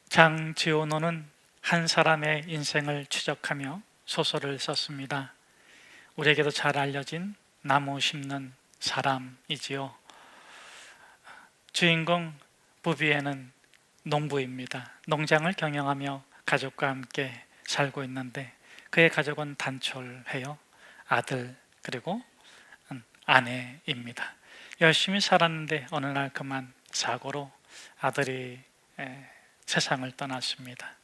장지호노는 한 사람의 인생을 추적하며 소설을 썼습니다. 우리에게도 잘 알려진 나무 심는 사람이지요. 주인공 부비에는 농부입니다. 농장을 경영하며 가족과 함께 살고 있는데 그의 가족은 단촐해요. 아들 그리고 아내입니다. 열심히 살았는데 어느 날 그만 사고로 아들이 세상을 떠났습니다.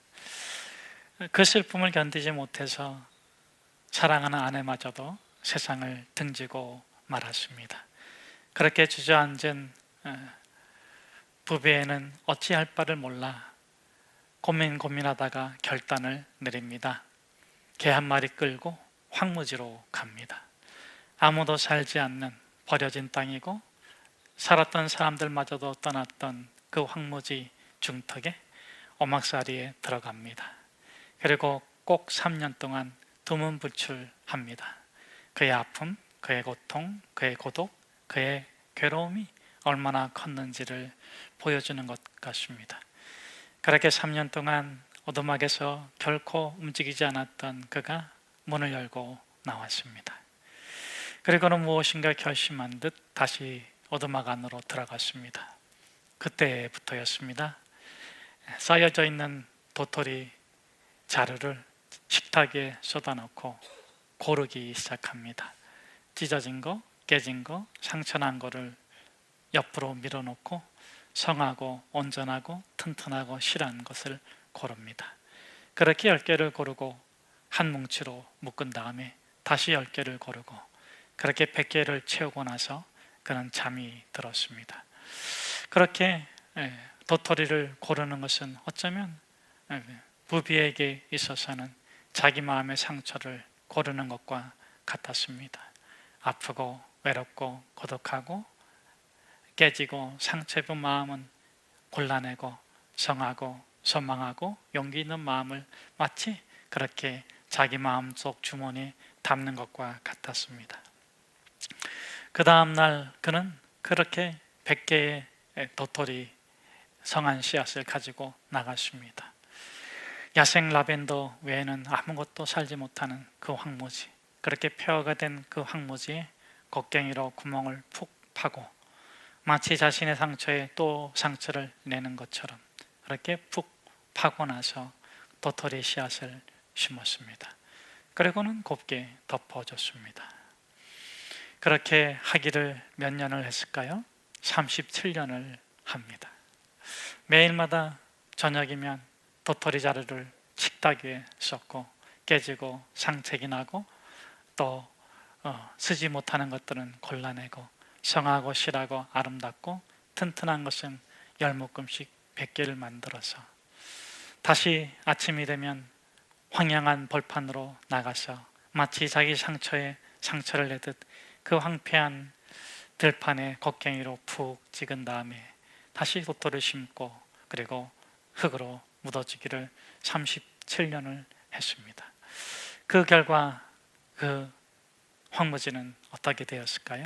그 슬픔을 견디지 못해서 사랑하는 아내마저도 세상을 등지고 말았습니다. 그렇게 주저앉은 부비에는 어찌할 바를 몰라 고민하다가 결단을 내립니다. 개 한 마리 끌고 황무지로 갑니다. 아무도 살지 않는 버려진 땅이고 살았던 사람들마저도 떠났던 그 황무지 중턱에 오막살이에 들어갑니다. 그리고 꼭 3년 동안 두문불출합니다. 그의 아픔, 그의 고통, 그의 고독, 그의 괴로움이 얼마나 컸는지를 보여주는 것 같습니다. 그렇게 3년 동안 오두막에서 결코 움직이지 않았던 그가 문을 열고 나왔습니다. 그리고는 무엇인가 결심한 듯 다시 오두막 안으로 들어갔습니다. 그때부터였습니다. 쌓여져 있는 도토리 자루를 식탁 위에 쏟아놓고 고르기 시작합니다. 찢어진 거, 깨진 거, 상처난 거를 옆으로 밀어놓고 성하고 온전하고 튼튼하고 실한 것을 고릅니다. 그렇게 10개를 고르고 한 뭉치로 묶은 다음에 다시 10개를 고르고 그렇게 100개를 채우고 나서 그는 잠이 들었습니다. 그렇게 도토리를 고르는 것은 어쩌면 부비에게 있어서는 자기 마음의 상처를 고르는 것과 같았습니다. 아프고 외롭고 고독하고 깨지고 상처 입은 마음은 골라내고 성하고 소망하고 용기 있는 마음을 마치 그렇게 자기 마음속 주머니에 담는 것과 같았습니다. 그 다음날 그는 그렇게 100개의 도토리 성한 씨앗을 가지고 나갔습니다. 야생 라벤더 외에는 아무것도 살지 못하는 그 황무지, 그렇게 폐허가 된 그 황무지에 곡괭이로 구멍을 푹 파고 마치 자신의 상처에 또 상처를 내는 것처럼 그렇게 푹 파고 나서 도토리 씨앗을 심었습니다. 그리고는 곱게 덮어줬습니다. 그렇게 하기를 몇 년을 했을까요? 37년을 합니다. 매일마다 저녁이면 도토리 자루를 식탁 위에 쏟고 깨지고 상책이 나고 또 쓰지 못하는 것들은 골라내고 성하고 실하고 아름답고 튼튼한 것은 10묶음씩 100개를 만들어서 다시 아침이 되면 황량한 벌판으로 나가서 마치 자기 상처에 상처를 내듯 그 황폐한 들판에 곡괭이로 푹 찍은 다음에 다시 도토리를 심고 그리고 흙으로 묻어지기를 37년을 했습니다. 그 결과 그 황무지는 어떻게 되었을까요?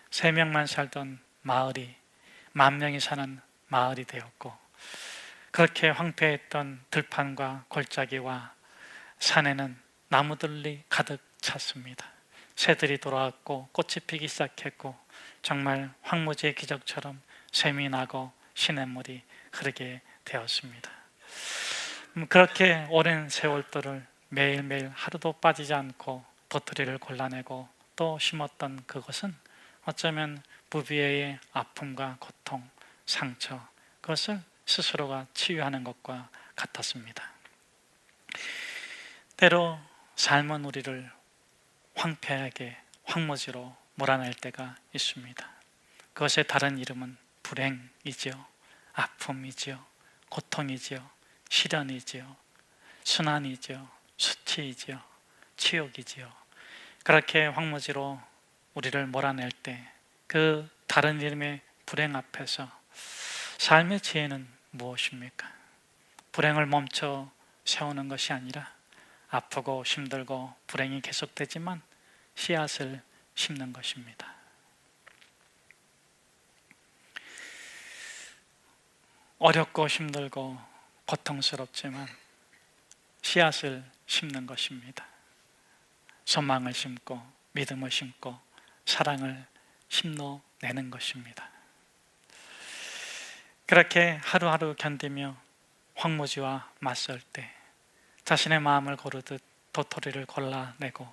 3명만 살던 마을이 10,000명이 사는 마을이 되었고 그렇게 황폐했던 들판과 골짜기와 산에는 나무들이 가득 찼습니다. 새들이 돌아왔고 꽃이 피기 시작했고 정말 황무지의 기적처럼 샘이 나고 시냇물이 흐르게 되었습니다. 그렇게 오랜 세월들을 매일매일 하루도 빠지지 않고 도토리를 골라내고 또 심었던 그것은 어쩌면 부비에의 아픔과 고통, 상처, 그것을 스스로가 치유하는 것과 같았습니다. 때로 삶은 우리를 황폐하게 황무지로 몰아낼 때가 있습니다. 그것의 다른 이름은 불행이지요, 아픔이지요, 고통이지요, 시련이지요, 순환이지요, 수치이지요, 치욕이지요. 그렇게 황무지로 우리를 몰아낼 때 그 다른 이름의 불행 앞에서 삶의 지혜는 무엇입니까? 불행을 멈춰 세우는 것이 아니라 아프고 힘들고 불행이 계속되지만 씨앗을 심는 것입니다. 어렵고 힘들고 고통스럽지만 씨앗을 심는 것입니다. 소망을 심고 믿음을 심고 사랑을 심어내는 것입니다. 그렇게 하루하루 견디며 황무지와 맞설 때 자신의 마음을 고르듯 도토리를 골라내고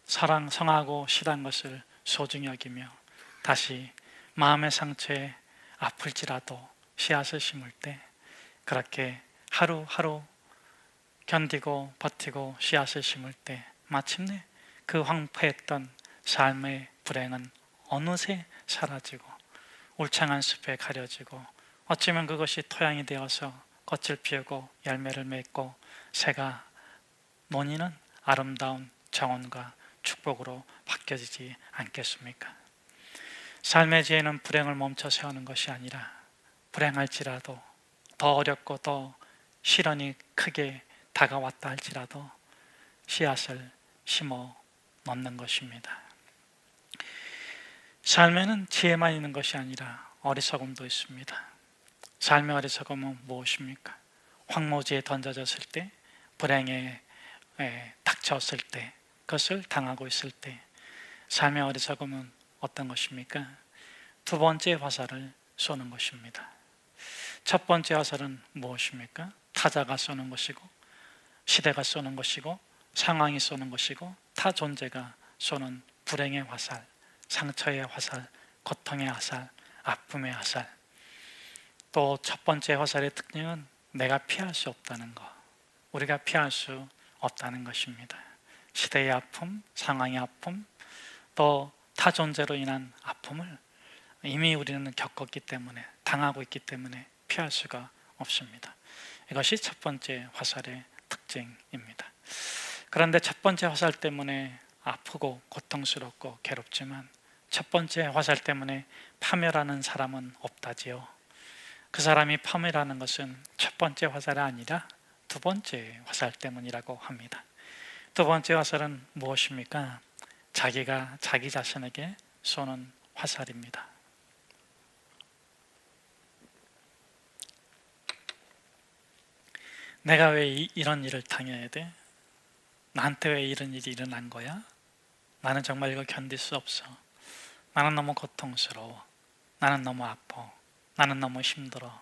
성하고 실한 것을 소중히 여기며 다시 마음의 상처에 아플지라도 씨앗을 심을 때 그렇게 하루하루 견디고 버티고 씨앗을 심을 때 마침내 그 황폐했던 삶의 불행은 어느새 사라지고 울창한 숲에 가려지고 어쩌면 그것이 토양이 되어서 꽃을 피우고 열매를 맺고 새가 논이는 아름다운 정원과 축복으로 바뀌어지지 않겠습니까? 삶의 지혜는 불행을 멈춰 세우는 것이 아니라 불행할지라도 더 어렵고 더 시련이 크게 다가왔다 할지라도 씨앗을 심어 넣는 것입니다. 삶에는 지혜만 있는 것이 아니라 어리석음도 있습니다. 삶의 어리석음은 무엇입니까? 황무지에 던져졌을 때, 불행에 닥쳤을 때, 그것을 당하고 있을 때 삶의 어리석음은 어떤 것입니까? 두 번째 화살을 쏘는 것입니다. 첫 번째 화살은 무엇입니까? 타자가 쏘는 것이고 시대가 쏘는 것이고 상황이 쏘는 것이고 타 존재가 쏘는 불행의 화살, 상처의 화살, 고통의 화살, 아픔의 화살. 또 첫 번째 화살의 특징은 내가 피할 수 없다는 것, 우리가 피할 수 없다는 것입니다. 시대의 아픔, 상황의 아픔, 또 타 존재로 인한 아픔을 이미 우리는 겪었기 때문에, 당하고 있기 때문에 피할 수가 없습니다. 이것이 첫 번째 화살의 특징입니다. 그런데 첫 번째 화살 때문에 아프고 고통스럽고 괴롭지만 첫 번째 화살 때문에 파멸하는 사람은 없다지요. 그 사람이 파멸하는 것은 첫 번째 화살이 아니라 두 번째 화살 때문이라고 합니다. 두 번째 화살은 무엇입니까? 자기가 자기 자신에게 쏘는 화살입니다. 내가 왜 이런 일을 당해야 돼? 나한테 왜 이런 일이 일어난 거야? 나는 정말 이거 견딜 수 없어. 나는 너무 고통스러워. 나는 너무 아파. 나는 너무 힘들어.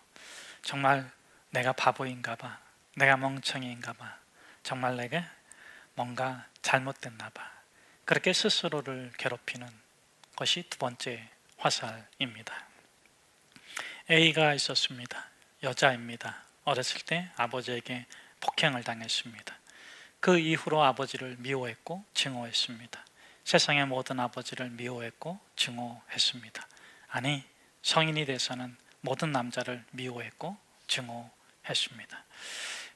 정말 내가 바보인가 봐. 내가 멍청이인가 봐. 정말 내가 뭔가 잘못됐나 봐. 그렇게 스스로를 괴롭히는 것이 두 번째 화살입니다. A가 있었습니다. 여자입니다. 어렸을 때 아버지에게 폭행을 당했습니다. 그 이후로 아버지를 미워했고 증오했습니다. 세상의 모든 아버지를 미워했고 증오했습니다. 아니, 성인이 돼서는 모든 남자를 미워했고 증오했습니다.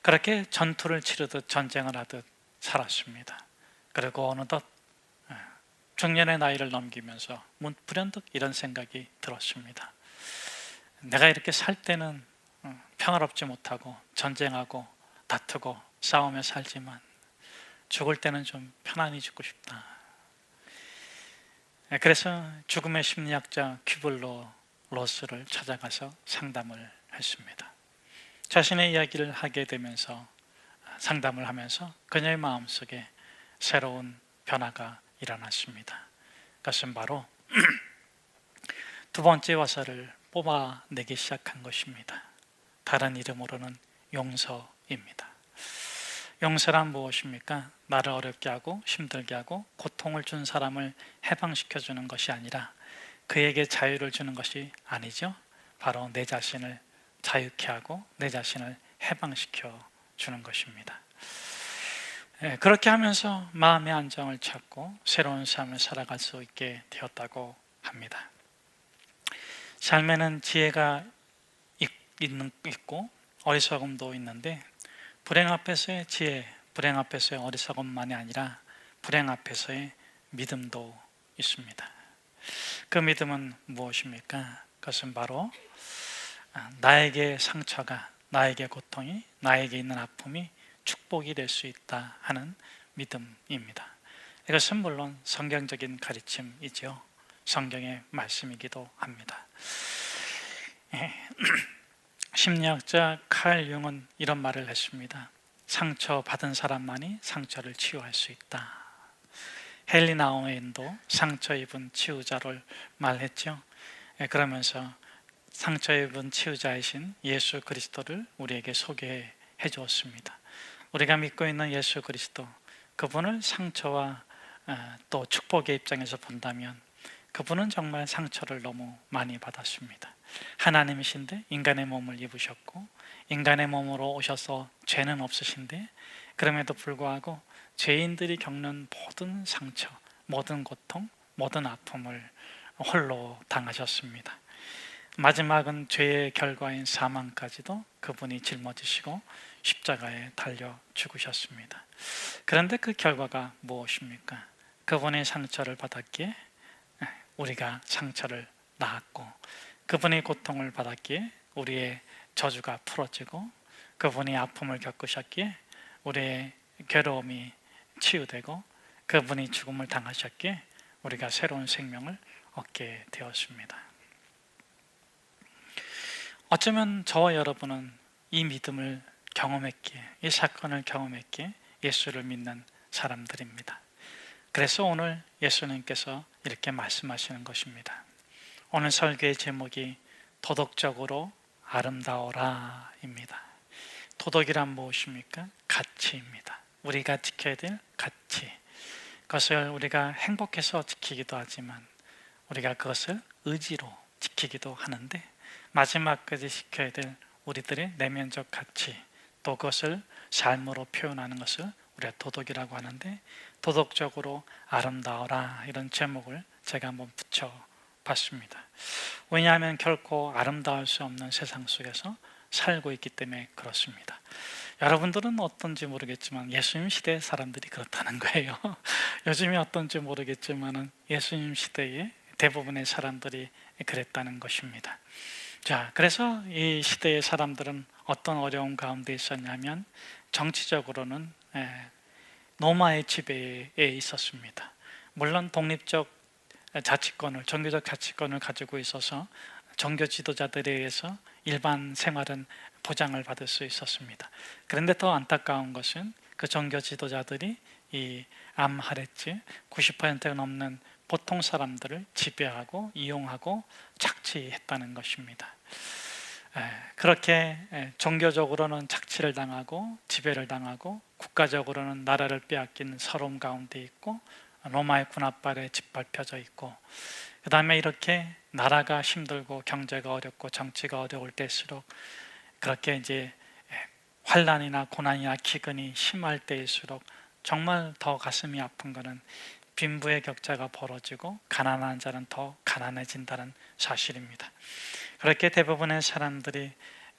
그렇게 전투를 치르듯 전쟁을 하듯 살았습니다. 그리고 어느덧 중년의 나이를 넘기면서 불현듯 이런 생각이 들었습니다. 내가 이렇게 살 때는 평화롭지 못하고 전쟁하고 다투고 싸우며 살지만 죽을 때는 좀 편안히 죽고 싶다. 그래서 죽음의 심리학자 큐블러 로스를 찾아가서 상담을 했습니다. 자신의 이야기를 하게 되면서 상담을 하면서 그녀의 마음속에 새로운 변화가 일어났습니다. 그것은 바로 두 번째 화살을 뽑아내기 시작한 것입니다. 다른 이름으로는 용서입니다. 용서란 무엇입니까? 나를 어렵게 하고 힘들게 하고 고통을 준 사람을 해방시켜주는 것이 아니라 그에게 자유를 주는 것이 아니죠. 바로 내 자신을 자유케 하고 내 자신을 해방시켜 주는 것입니다. 그렇게 하면서 마음의 안정을 찾고 새로운 삶을 살아갈 수 있게 되었다고 합니다. 삶에는 지혜가 있고 어리석음도 있는데 불행 앞에서의 지혜, 불행 앞에서의 어리석음만이 아니라 불행 앞에서의 믿음도 있습니다. 그 믿음은 무엇입니까? 그것은 바로 나에게 상처가, 나에게 고통이, 나에게 있는 아픔이 축복이 될 수 있다 하는 믿음입니다. 이것은 물론 성경적인 가르침이죠. 성경의 말씀이기도 합니다. 심리학자 칼 융은 이런 말을 했습니다. 상처 받은 사람만이 상처를 치유할 수 있다. 헨리 나우멘도 상처 입은 치유자를 말했죠. 그러면서 상처 입은 치유자이신 예수 그리스도를 우리에게 소개해 주었습니다. 우리가 믿고 있는 예수 그리스도, 그분을 상처와 또 축복의 입장에서 본다면 그분은 정말 상처를 너무 많이 받았습니다. 하나님이신데 인간의 몸을 입으셨고 인간의 몸으로 오셔서 죄는 없으신데 그럼에도 불구하고 죄인들이 겪는 모든 상처, 모든 고통, 모든 아픔을 홀로 당하셨습니다. 마지막은 죄의 결과인 사망까지도 그분이 짊어지시고 십자가에 달려 죽으셨습니다. 그런데 그 결과가 무엇입니까? 그분의 상처를 받았기에 우리가 상처를 낳았고, 그분의 고통을 받았기에 우리의 저주가 풀어지고, 그분이 아픔을 겪으셨기에 우리의 괴로움이 치유되고, 그분이 죽음을 당하셨기에 우리가 새로운 생명을 얻게 되었습니다. 어쩌면 저와 여러분은 이 믿음을 경험했기에, 이 사건을 경험했기에 예수를 믿는 사람들입니다. 그래서 오늘 예수님께서 이렇게 말씀하시는 것입니다. 오늘 설교의 제목이 도덕적으로 아름다워라 입니다. 도덕이란 무엇입니까? 가치입니다. 우리가 지켜야 될 가치, 그것을 우리가 행복해서 지키기도 하지만 우리가 그것을 의지로 지키기도 하는데, 마지막까지 지켜야 될 우리들의 내면적 가치, 또 그것을 삶으로 표현하는 것을 우리가 도덕이라고 하는데, 도덕적으로 아름다워라 이런 제목을 제가 한번 붙여봤습니다. 왜냐하면 결코 아름다울 수 없는 세상 속에서 살고 있기 때문에 그렇습니다. 여러분들은 어떤지 모르겠지만 예수님 시대의 사람들이 그렇다는 거예요. 요즘이 어떤지 모르겠지만 예수님 시대의 대부분의 사람들이 그랬다는 것입니다. 자, 그래서 이 시대의 사람들은 어떤 어려움 가운데 있었냐면, 정치적으로는 로마의 지배에 있었습니다. 물론 독립적 자치권을, 종교적 자치권을 가지고 있어서 종교 지도자들에 의해서 일반 생활은 보장을 받을 수 있었습니다. 그런데 더 안타까운 것은 그 종교 지도자들이 이 암하렛지 90%가 넘는 보통 사람들을 지배하고 이용하고 착취했다는 것입니다. 그렇게 종교적으로는 착취를 당하고 지배를 당하고 국가적으로는 나라를 빼앗긴 서러움 가운데 있고 로마의 군합발에 짓밟혀져 있고, 그 다음에 이렇게 나라가 힘들고 경제가 어렵고 정치가 어려울 때일수록, 그렇게 이제 환난이나 고난이나 기근이 심할 때일수록 정말 더 가슴이 아픈 것은 빈부의 격차가 벌어지고 가난한 자는 더 가난해진다는 사실입니다. 그렇게 대부분의 사람들이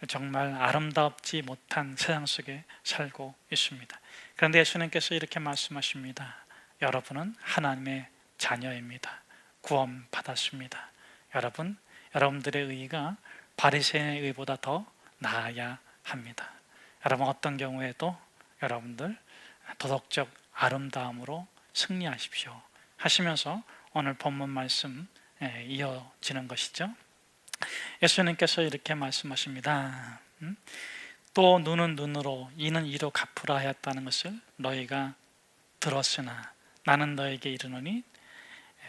정말 아름답지 못한 세상 속에 살고 있습니다. 그런데 예수님께서 이렇게 말씀하십니다. 여러분은 하나님의 자녀입니다. 구원 받았습니다. 여러분들의 의가 바리새인의 의보다 더 나아야 합니다. 여러분, 어떤 경우에도 여러분들 도덕적 아름다움으로 승리하십시오 하시면서 오늘 본문 말씀 이어지는 것이죠. 예수님께서 이렇게 말씀하십니다. 또 눈은 눈으로 이는 이로 갚으라 하였다는 것을 너희가 들었으나 나는 너에게 이르노니,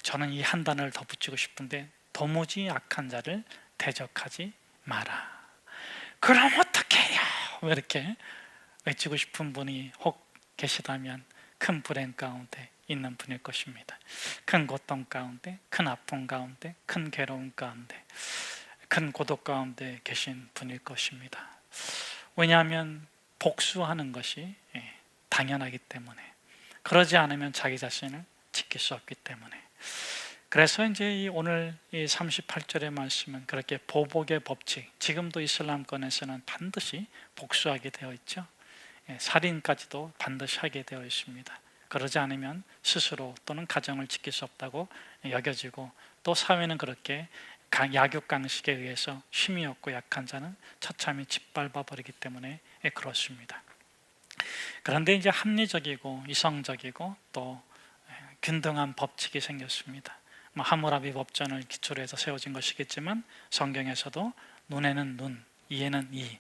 저는 이 한 단어를 더 붙이고 싶은데, 도무지 악한 자를 대적하지 마라. 그럼 어떻게 해요? 왜 이렇게 외치고 싶은 분이 혹 계시다면 큰 불행 가운데 있는 분일 것입니다. 큰 고통 가운데, 큰 아픔 가운데, 큰 괴로움 가운데, 큰 고독 가운데 계신 분일 것입니다. 왜냐하면 복수하는 것이 당연하기 때문에, 그러지 않으면 자기 자신을 지킬 수 없기 때문에. 그래서 이제 오늘 이 38절의 말씀은 그렇게 보복의 법칙, 지금도 이슬람권에서는 반드시 복수하게 되어 있죠. 살인까지도 반드시 하게 되어 있습니다. 그러지 않으면 스스로 또는 가정을 지킬 수 없다고 여겨지고, 또 사회는 그렇게 약육강식에 의해서 힘이 없고 약한 자는 처참히 짓밟아 버리기 때문에 그렇습니다. 그런데 이제 합리적이고 이성적이고 또 균등한 법칙이 생겼습니다. 하무라비 법전을 기초로 해서 세워진 것이겠지만, 성경에서도 눈에는 눈, 이에는 이,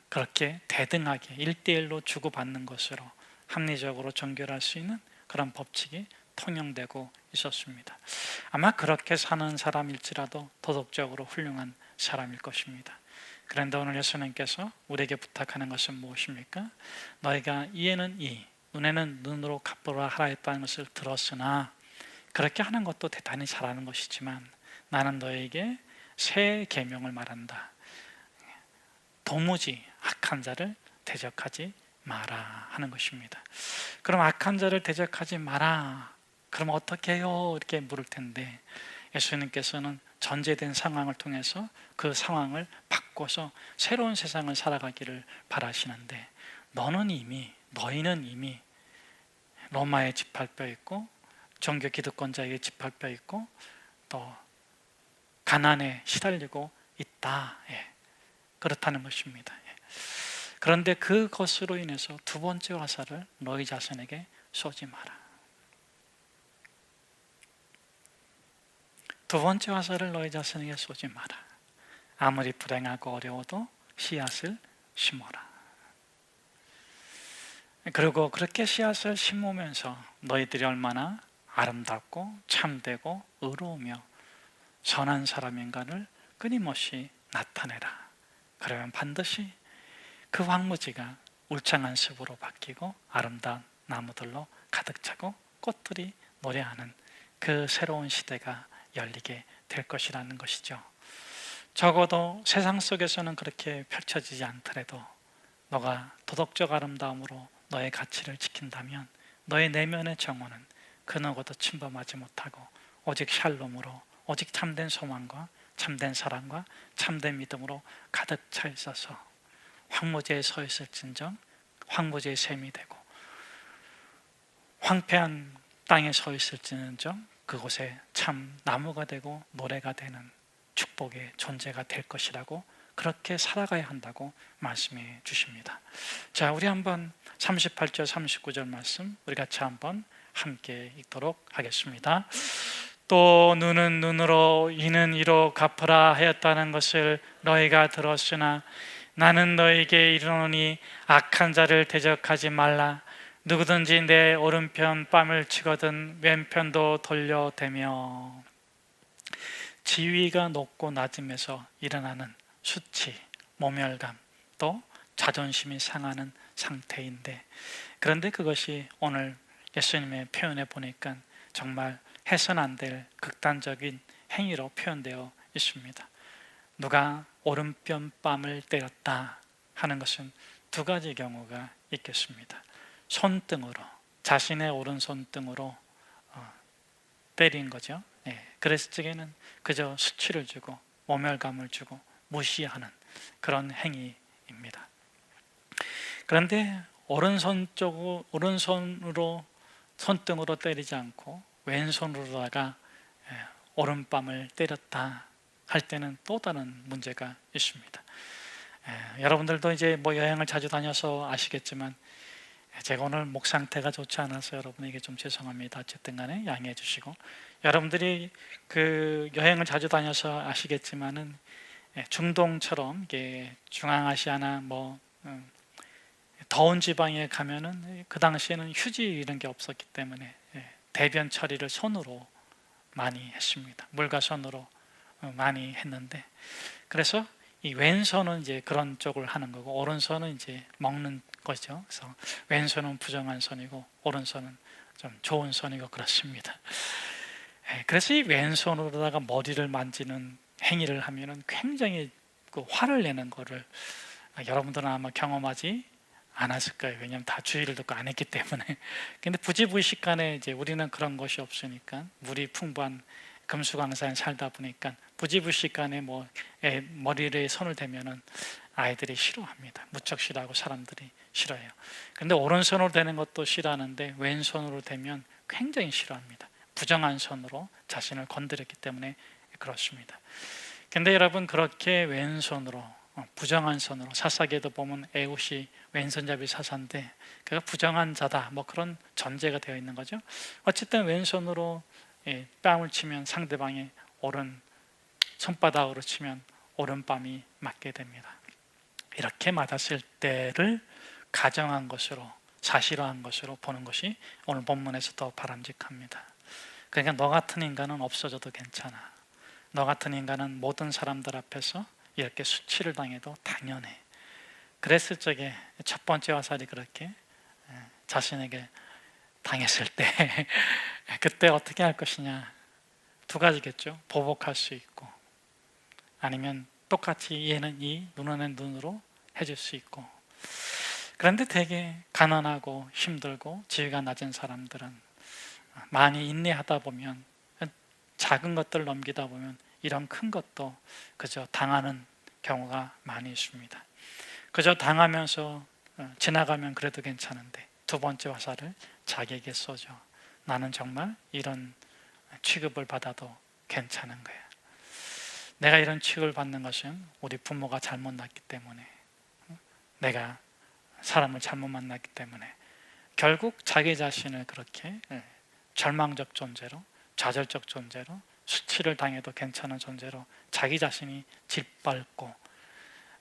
그렇게 대등하게 1대1로 주고받는 것으로 합리적으로 정결할 수 있는 그런 법칙이 통용되고 있었습니다. 아마 그렇게 사는 사람일지라도 도덕적으로 훌륭한 사람일 것입니다. 그런데 오늘 예수님께서 우리에게 부탁하는 것은 무엇입니까? 너희가 이에는 이, 눈에는 눈으로 갚으라 하라 했다는 것을 들었으나, 그렇게 하는 것도 대단히 잘하는 것이지만 나는 너에게 새 계명을 말한다. 도무지 악한 자를 대적하지 마라 하는 것입니다. 그럼 악한 자를 대적하지 마라, 그럼 어떻게 해요? 이렇게 물을 텐데, 예수님께서는 전제된 상황을 통해서 그 상황을 바꿔서 새로운 세상을 살아가기를 바라시는데, 너희는 이미 로마의 지팔뼈 있고 종교 기득권자에게 지팔뼈 있고 또 가난에 시달리고 있다. 그렇다는 것입니다. 그런데 그것으로 인해서 두 번째 화살을 너희 자신에게 쏘지 마라. 두 번째 화살을 너희 자신에게 쏘지 마라. 아무리 불행하고 어려워도 씨앗을 심어라. 그리고 그렇게 씨앗을 심으면서 너희들이 얼마나 아름답고 참되고 의로우며 선한 사람인가를 끊임없이 나타내라. 그러면 반드시 그 황무지가 울창한 숲으로 바뀌고 아름다운 나무들로 가득 차고 꽃들이 노래하는 그 새로운 시대가 열리게 될 것이라는 것이죠. 적어도 세상 속에서는 그렇게 펼쳐지지 않더라도 너가 도덕적 아름다움으로 너의 가치를 지킨다면 너의 내면의 정원은 그 누구도 침범하지 못하고 오직 샬롬으로, 오직 참된 소망과 참된 사랑과 참된 믿음으로 가득 차 있어서 황무지에 서 있을진정 황무지의 샘이 되고, 황폐한 땅에 서 있을지는정 그곳에 참 나무가 되고 노래가 되는 축복의 존재가 될 것이라고, 그렇게 살아가야 한다고 말씀해 주십니다. 자, 우리 한번 38절 39절 말씀 우리 같이 한번 함께 읽도록 하겠습니다. 또 눈은 눈으로 이는 이로 갚으라 하였다는 것을 너희가 들었으나 나는 너희에게 이르노니 악한 자를 대적하지 말라. 누구든지 내 오른편 뺨을 치거든 왼편도 돌려대며. 지위가 높고 낮음에서 일어나는 수치, 모멸감, 또 자존심이 상하는 상태인데, 그런데 그것이 오늘 예수님의 표현에 보니까 정말 해서는 안 될 극단적인 행위로 표현되어 있습니다. 누가 오른편 뺨을 때렸다 하는 것은 두 가지 경우가 있겠습니다. 손등으로, 자신의 오른손등으로 때린 거죠. 그랬을 적에는 그저 수치를 주고 모멸감을 주고 무시하는 그런 행위입니다. 그런데 오른손으로 손등으로 때리지 않고 왼손으로다가 오른뺨을 때렸다 할 때는 또 다른 문제가 있습니다. 여러분들도 이제 뭐 여행을 자주 다녀서 아시겠지만, 제가 오늘 목 상태가 좋지 않아서 여러분에게 좀 죄송합니다. 어쨌든 간에 양해해 주시고, 여러분들이 그 여행을 자주 다녀서 아시겠지만은 중동처럼 이게 중앙아시아나 뭐 더운 지방에 가면은 그 당시에는 휴지 이런 게 없었기 때문에 대변 처리를 손으로 많이 했습니다. 물과 손으로 많이 했는데, 그래서 이 왼손은 이제 그런 쪽을 하는 거고 오른손은 이제 먹는 거죠. 그래서 왼손은 부정한 손이고 오른손은 좀 좋은 손이고 그렇습니다. 그래서 이 왼손으로다가 머리를 만지는 행위를 하면은 굉장히 그 화를 내는 거를 여러분들은 아마 경험하지 않았을 거예요. 왜냐하면 다 주의를 듣고 안 했기 때문에. 근데 부지불식간에 이제 우리는 그런 것이 없으니까, 물이 풍부한 금수강산에 살다 보니까 부지불식간에 뭐 머리에 손을 대면은 아이들이 싫어합니다. 무척 싫어하고 사람들이 싫어해요. 그런데 오른손으로 대는 것도 싫어하는데 왼손으로 대면 굉장히 싫어합니다. 부정한 손으로 자신을 건드렸기 때문에 그렇습니다. 근데 여러분, 그렇게 왼손으로 부정한 손으로, 사사기에도 보면 에훗이 왼손잡이 사사인데 그가 부정한 자다, 뭐 그런 전제가 되어 있는 거죠. 어쨌든 왼손으로 뺨을 치면 상대방의 오른 손바닥으로 치면 오른밤이 맞게 됩니다. 이렇게 맞았을 때를 가정한 것으로, 사실화한 것으로 보는 것이 오늘 본문에서 더 바람직합니다. 그러니까 너 같은 인간은 없어져도 괜찮아. 너 같은 인간은 모든 사람들 앞에서 이렇게 수치를 당해도 당연해. 그랬을 적에 첫 번째 화살이 그렇게 자신에게 당했을 때 그때 어떻게 할 것이냐, 두 가지겠죠. 보복할 수 있고, 아니면 똑같이 얘는 이, 눈은 눈으로 해줄 수 있고. 그런데 되게 가난하고 힘들고 지위가 낮은 사람들은 많이 인내하다 보면, 작은 것들 넘기다 보면 이런 큰 것도 그저 당하는 경우가 많이 있습니다. 그저 당하면서 지나가면 그래도 괜찮은데 두 번째 화살을 자기에게 쏘죠. 나는 정말 이런 취급을 받아도 괜찮은 거야. 내가 이런 취급을 받는 것은 우리 부모가 잘못 낳기 때문에, 내가 사람을 잘못 만났기 때문에, 결국 자기 자신을 그렇게 절망적 존재로, 좌절적 존재로, 수치를 당해도 괜찮은 존재로 자기 자신이 짓밟고,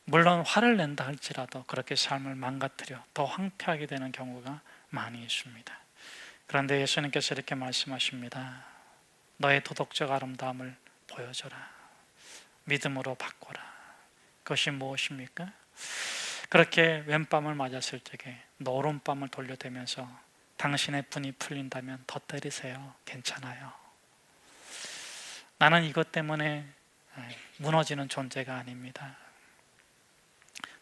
물론 화를 낸다 할지라도 그렇게 삶을 망가뜨려 더 황폐하게 되는 경우가 많이 있습니다. 그런데 예수님께서 이렇게 말씀하십니다. 너의 도덕적 아름다움을 보여줘라. 믿음으로 바꿔라. 그것이 무엇입니까? 그렇게 왼밤을 맞았을 적에 너 오른밤을 돌려대면서 당신의 분이 풀린다면 더 때리세요. 괜찮아요. 나는 이것 때문에 무너지는 존재가 아닙니다.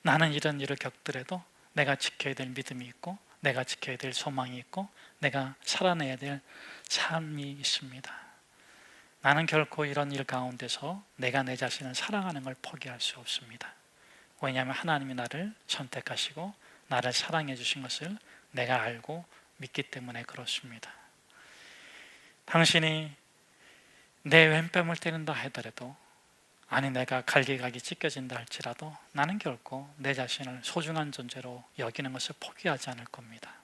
나는 이런 일을 겪더라도 내가 지켜야 될 믿음이 있고, 내가 지켜야 될 소망이 있고, 내가 살아내야 될 삶이 있습니다. 나는 결코 이런 일 가운데서 내가 내 자신을 사랑하는 걸 포기할 수 없습니다. 왜냐하면 하나님이 나를 선택하시고 나를 사랑해 주신 것을 내가 알고 믿기 때문에 그렇습니다. 당신이 내 왼뺨을 때린다 하더라도, 아니 내가 갈기갈기 찢겨진다 할지라도 나는 결코 내 자신을 소중한 존재로 여기는 것을 포기하지 않을 겁니다.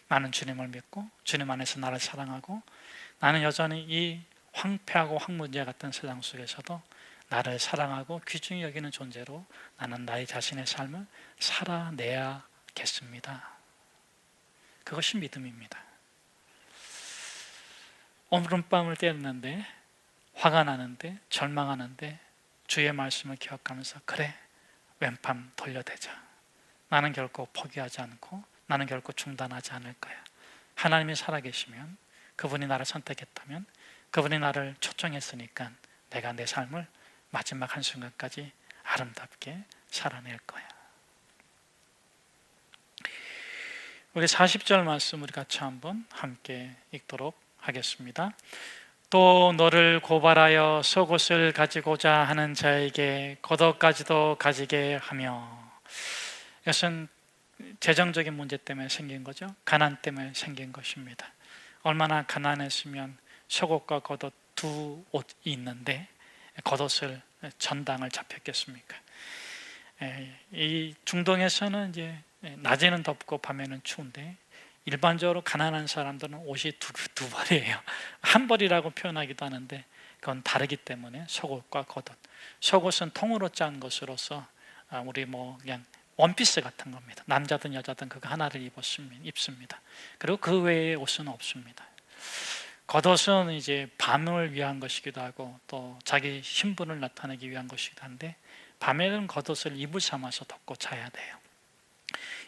나는 주님을 믿고 주님 안에서 나를 사랑하고, 나는 여전히 이 황폐하고 황무지와 같은 세상 속에서도 나를 사랑하고 귀중히 여기는 존재로 나는 나의 자신의 삶을 살아내야겠습니다. 그것이 믿음입니다. 오른밤을 때렸는데, 화가 나는데, 절망하는데 주의 말씀을 기억하면서 그래, 왼밤 돌려대자. 나는 결코 포기하지 않고 나는 결코 중단하지 않을 거야. 하나님이 살아계시면, 그분이 나를 선택했다면, 그분이 나를 초청했으니까 내가 내 삶을 마지막 한순간까지 아름답게 살아낼 거야. 우리 40절 말씀 우리 같이 한번 함께 읽도록 하겠습니다. 또 너를 고발하여 속옷을 가지고자 하는 자에게 겉옷까지도 가지게 하며. 이것은 재정적인 문제 때문에 생긴 거죠. 가난 때문에 생긴 것입니다. 얼마나 가난했으면 속옷과 겉옷 두 옷이 있는데 겉옷을 전당을 잡혔겠습니까? 이 중동에서는 이제 낮에는 덥고 밤에는 추운데, 일반적으로 가난한 사람들은 옷이 두 벌이에요. 한 벌이라고 표현하기도 하는데 그건 다르기 때문에 속옷과 겉옷. 속옷은 통으로 짠 것으로서 우리 그냥 원피스 같은 겁니다. 남자든 여자든 그거 하나를 입습니다. 그리고 그 외에 옷은 없습니다. 겉옷은 이제 밤을 위한 것이기도 하고 또 자기 신분을 나타내기 위한 것이기도 한데, 밤에는 겉옷을 이불 삼아서 덮고 자야 돼요.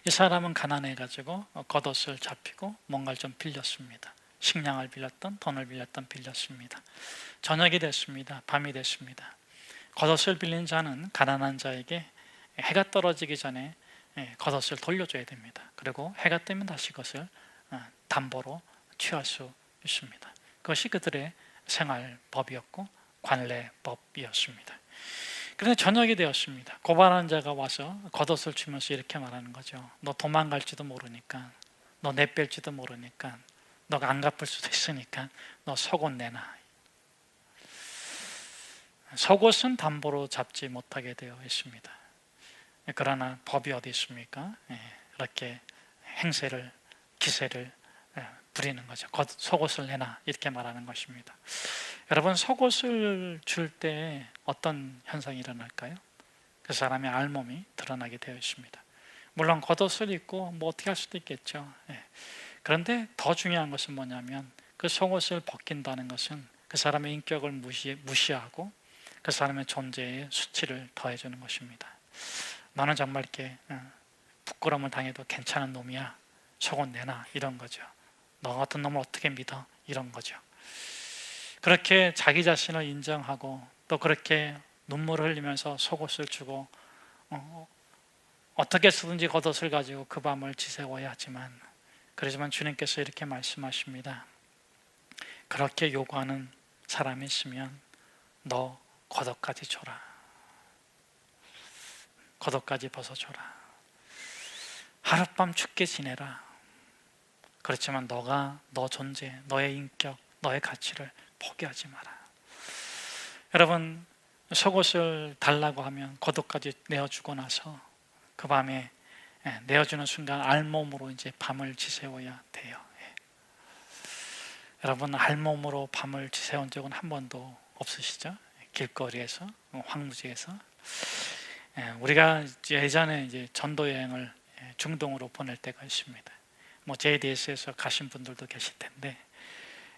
이 사람은 가난해가지고 겉옷을 잡히고 뭔가를 좀 빌렸습니다. 식량을 빌렸던, 돈을 빌렸던 빌렸습니다. 저녁이 됐습니다. 밤이 됐습니다. 겉옷을 빌린 자는 가난한 자에게 해가 떨어지기 전에 겉옷을 돌려줘야 됩니다. 그리고 해가 뜨면 다시 그것을 담보로 취할 수 있습니다. 그것이 그들의 생활법이었고 관례법이었습니다. 그런데 저녁이 되었습니다. 고발한 자가 와서 겉옷을 주면서 이렇게 말하는 거죠. 너 도망갈지도 모르니까, 너 내뺄지도 모르니까, 너가 안 갚을 수도 있으니까 너 속옷 내놔. 속옷은 담보로 잡지 못하게 되어 있습니다. 그러나 법이 어디 있습니까? 이렇게 행세를, 기세를 부리는 거죠. 속옷을 내놔, 이렇게 말하는 것입니다. 여러분, 속옷을 줄 때 어떤 현상이 일어날까요? 그 사람의 알몸이 드러나게 되어 있습니다. 물론 겉옷을 입고 뭐 어떻게 할 수도 있겠죠. 예. 그런데 더 중요한 것은 뭐냐면 그 속옷을 벗긴다는 것은 그 사람의 인격을 무시하고 그 사람의 존재에 수치를 더해주는 것입니다. 너는 정말 이렇게 부끄러움을 당해도 괜찮은 놈이야, 속옷 내놔, 이런 거죠. 너 같은 놈을 어떻게 믿어, 이런 거죠. 그렇게 자기 자신을 인정하고 또 그렇게 눈물을 흘리면서 속옷을 주고 어떻게 쓰든지 겉옷을 가지고 그 밤을 지새워야 하지만, 그러지만 주님께서 이렇게 말씀하십니다. 그렇게 요구하는 사람이 있으면 너 겉옷까지 줘라. 겉옷까지 벗어줘라. 하룻밤 춥게 지내라. 그렇지만 너가 너 존재, 너의 인격, 너의 가치를 포기하지 마라. 여러분, 속옷을 달라고 하면 겉옷까지 내어주고 나서 그 밤에 내어주는 순간 알몸으로 이제 밤을 지새워야 돼요. 여러분, 알몸으로 밤을 지새운 적은 한 번도 없으시죠? 길거리에서, 황무지에서. 우리가 예전에 이제 전도 여행을 중동으로 보낼 때가 있습니다. 뭐 JDS에서 가신 분들도 계실 텐데,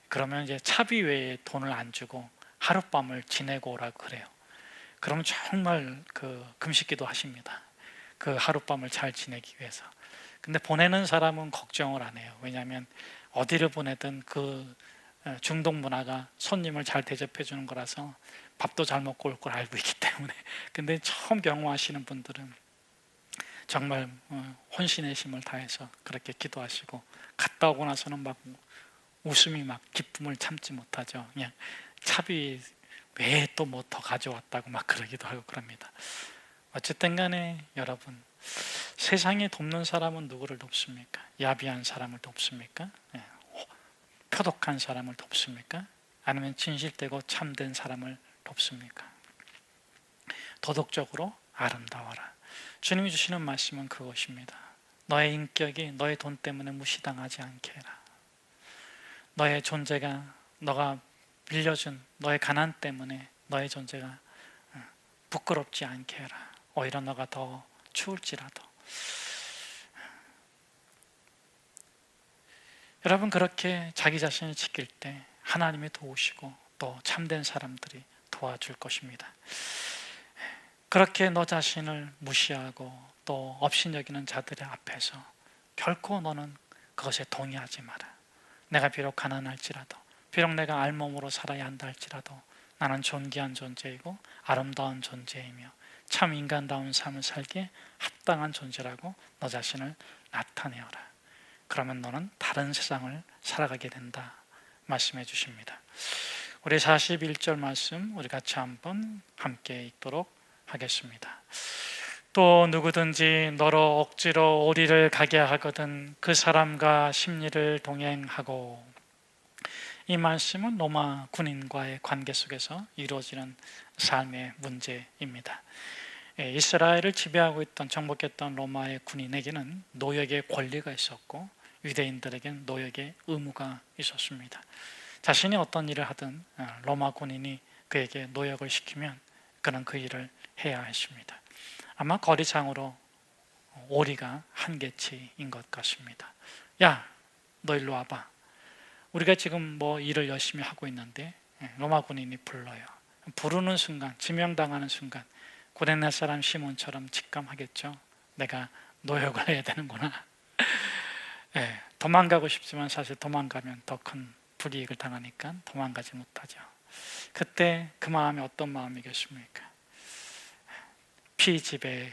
그러면 이제 차비 외에 돈을 안 주고 하룻밤을 지내고 오라고 그래요. 그러면 정말 금식기도 하십니다. 그 하룻밤을 잘 지내기 위해서. 근데 보내는 사람은 걱정을 안 해요. 왜냐하면 어디를 보내든 그 중동 문화가 손님을 잘 대접해 주는 거라서 밥도 잘 먹고 올 걸 알고 있기 때문에. 근데 처음 경험하시는 분들은 정말 혼신의 힘을 다해서 그렇게 기도하시고, 갔다 오고 나서는 막 웃음이 막 기쁨을 참지 못하죠. 그냥 차비 왜 또 뭐 더 가져왔다고 막 그러기도 하고 그럽니다. 어쨌든 간에 여러분, 세상에 돕는 사람은 누구를 돕습니까? 야비한 사람을 돕습니까? 표독한 사람을 돕습니까? 아니면 진실되고 참된 사람을 돕습니까? 도덕적으로 아름다워라. 주님이 주시는 말씀은 그것입니다. 너의 인격이 너의 돈 때문에 무시당하지 않게 해라. 너의 존재가, 너가 빌려준 너의 가난 때문에 너의 존재가 부끄럽지 않게 해라. 오히려 너가 더 추울지라도. 여러분, 그렇게 자기 자신을 지킬 때 하나님이 도우시고 또 참된 사람들이 도와줄 것입니다. 그렇게 너 자신을 무시하고 또 업신여기는 자들의 앞에서 결코 너는 그것에 동의하지 마라. 내가 비록 가난할지라도, 비록 내가 알몸으로 살아야 한다 할지라도 나는 존귀한 존재이고 아름다운 존재이며 참 인간다운 삶을 살기에 합당한 존재라고 너 자신을 나타내어라. 그러면 너는 다른 세상을 살아가게 된다 말씀해 주십니다. 우리 41절 말씀 우리 같이 한번 함께 읽도록 하겠습니다. 또 누구든지 너로 억지로 오리를 가게 하거든 그 사람과 심리를 동행하고. 이 말씀은 로마 군인과의 관계 속에서 이루어지는 삶의 문제입니다. 이스라엘을 지배하고 있던, 정복했던 로마의 군인에게는 노역의 권리가 있었고 유대인들에게는 노역의 의무가 있었습니다. 자신이 어떤 일을 하든 로마 군인이 그에게 노역을 시키면 그는 그 일을 해야 했습니다. 아마 거리상으로 오리가 한 개치인 것 같습니다. 야, 너 일로 와봐. 우리가 지금 뭐 일을 열심히 하고 있는데 로마 군인이 불러요. 부르는 순간, 지명당하는 순간 고레네 사람 시몬처럼 직감하겠죠. 내가 노역을 해야 되는구나. 도망가고 싶지만 사실 도망가면 더 큰 불이익을 당하니까 도망가지 못하죠. 그때 그 마음이 어떤 마음이겠습니까? 피지배인,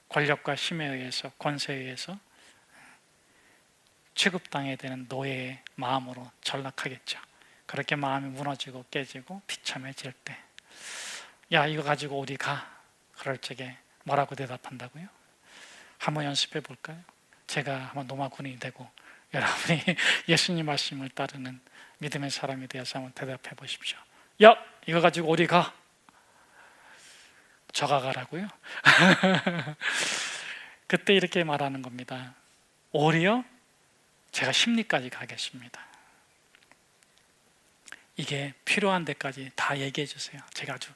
권력과 힘에 의해서, 권세에 의해서 취급당해야 되는 노예의 마음으로 전락하겠죠. 그렇게 마음이 무너지고 깨지고 비참해질 때, 야, 이거 가지고 어디 가? 그럴 적에 뭐라고 대답한다고요? 한번 연습해 볼까요? 제가 한번 로마 군인이 되고 여러분이 예수님 말씀을 따르는 믿음의 사람이 되어서 한번 대답해 보십시오. 야, 이거 가지고 어디 가? 저가 가라고요? 그때 이렇게 말하는 겁니다. 오히려 제가 심리까지 가겠습니다. 이게 필요한 데까지 다 얘기해 주세요. 제가 아주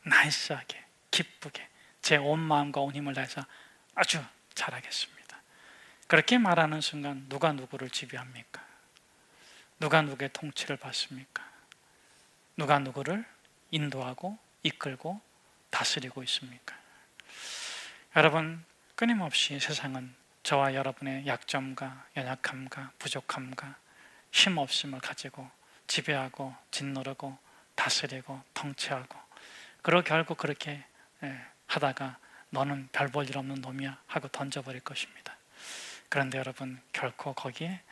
나이스하게, 기쁘게 제 온 마음과 온 힘을 다해서 아주 잘하겠습니다. 그렇게 말하는 순간 누가 누구를 지배합니까? 누가 누구의 통치를 받습니까? 누가 누구를 인도하고 이끌고 다스리고 있습니까? 여러분, 끊임없이 세상은 저와 여러분의 약점과 연약함과 부족함과 힘없음을 가지고 지배하고 짓누르고 다스리고 통치하고, 그리고 결국 그렇게 하다가 너는 별 볼 일 없는 놈이야 하고 던져버릴 것입니다. 그런데 여러분, 결코 거기에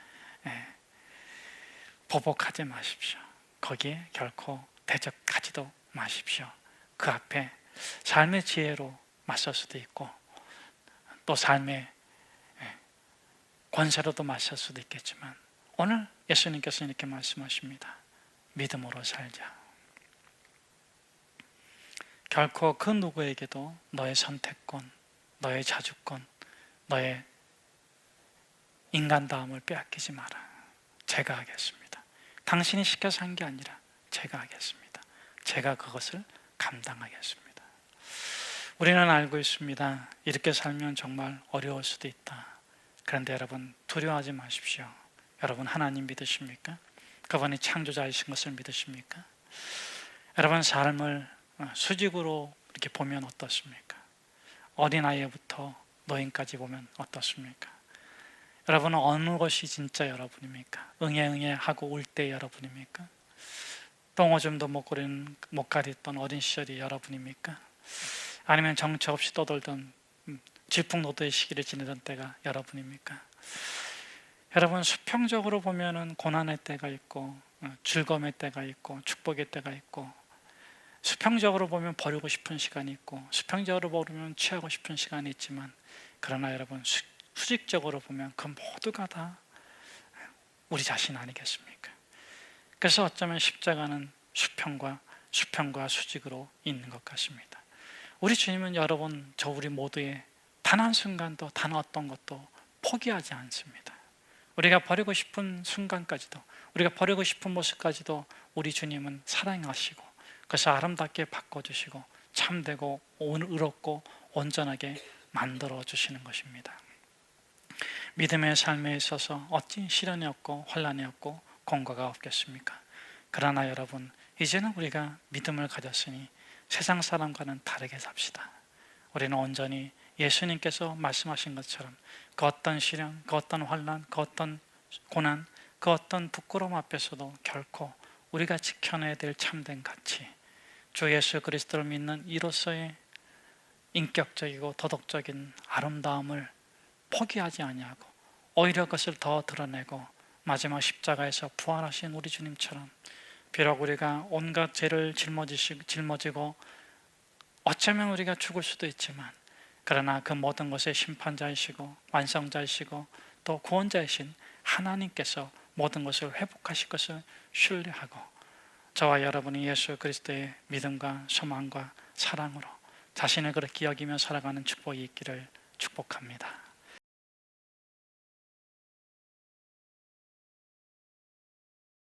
보복하지 마십시오. 거기에 결코 대적하지도 마십시오. 그 앞에 삶의 지혜로 맞설 수도 있고 또 삶의 권세로도 맞설 수도 있겠지만, 오늘 예수님께서 이렇게 말씀하십니다. 믿음으로 살자. 결코 그 누구에게도 너의 선택권, 너의 자주권, 너의 인간다움을 빼앗기지 마라. 제가 하겠습니다. 당신이 시켜서 한 게 아니라 제가 하겠습니다. 제가 그것을 감당하겠습니다. 우리는 알고 있습니다. 이렇게 살면 정말 어려울 수도 있다. 그런데 여러분, 두려워하지 마십시오. 여러분, 하나님 믿으십니까? 그분이 창조자이신 것을 믿으십니까? 여러분, 삶을 수직으로 이렇게 보면 어떻습니까? 어린아이부터 노인까지 보면 어떻습니까? 여러분은 어느 것이 진짜 여러분입니까? 응애 하고 울 때 여러분입니까? 똥오줌도 못 가렸던 어린 시절이 여러분입니까? 아니면 정처 없이 떠돌던 질풍노도의 시기를 지내던 때가 여러분입니까? 여러분, 수평적으로 보면은 고난의 때가 있고 즐거움의 때가 있고 축복의 때가 있고, 수평적으로 보면 버리고 싶은 시간이 있고 수평적으로 보면 취하고 싶은 시간이 있지만, 그러나 여러분, 수직적으로 보면 그 모두가 다 우리 자신 아니겠습니까? 그래서 어쩌면 십자가는 수평과 수직으로 있는 것 같습니다. 우리 주님은 여러분, 저 우리 모두의 단 한순간도 단 어떤 것도 포기하지 않습니다. 우리가 버리고 싶은 순간까지도, 우리가 버리고 싶은 모습까지도 우리 주님은 사랑하시고 그래서 아름답게 바꿔주시고 참되고 의롭고 온전하게 만들어주시는 것입니다. 믿음의 삶에 있어서 어찌 시련이 없고 혼란이 없고 공고가 없겠습니까? 그러나 여러분, 이제는 우리가 믿음을 가졌으니 세상 사람과는 다르게 삽시다. 우리는 온전히 예수님께서 말씀하신 것처럼 그 어떤 시련, 그 어떤 환난, 그 어떤 고난, 그 어떤 부끄러움 앞에서도 결코 우리가 지켜내야 될 참된 가치, 주 예수 그리스도를 믿는 이로서의 인격적이고 도덕적인 아름다움을 포기하지 아니하고 오히려 그것을 더 드러내고 마지막 십자가에서 부활하신 우리 주님처럼, 비록 우리가 온갖 죄를 짊어지고 어쩌면 우리가 죽을 수도 있지만, 그러나 그 모든 것의 심판자이시고 완성자이시고 또 구원자이신 하나님께서 모든 것을 회복하실 것을 신뢰하고, 저와 여러분이 예수 그리스도의 믿음과 소망과 사랑으로 자신을 그렇게 여기며 살아가는 축복이 있기를 축복합니다.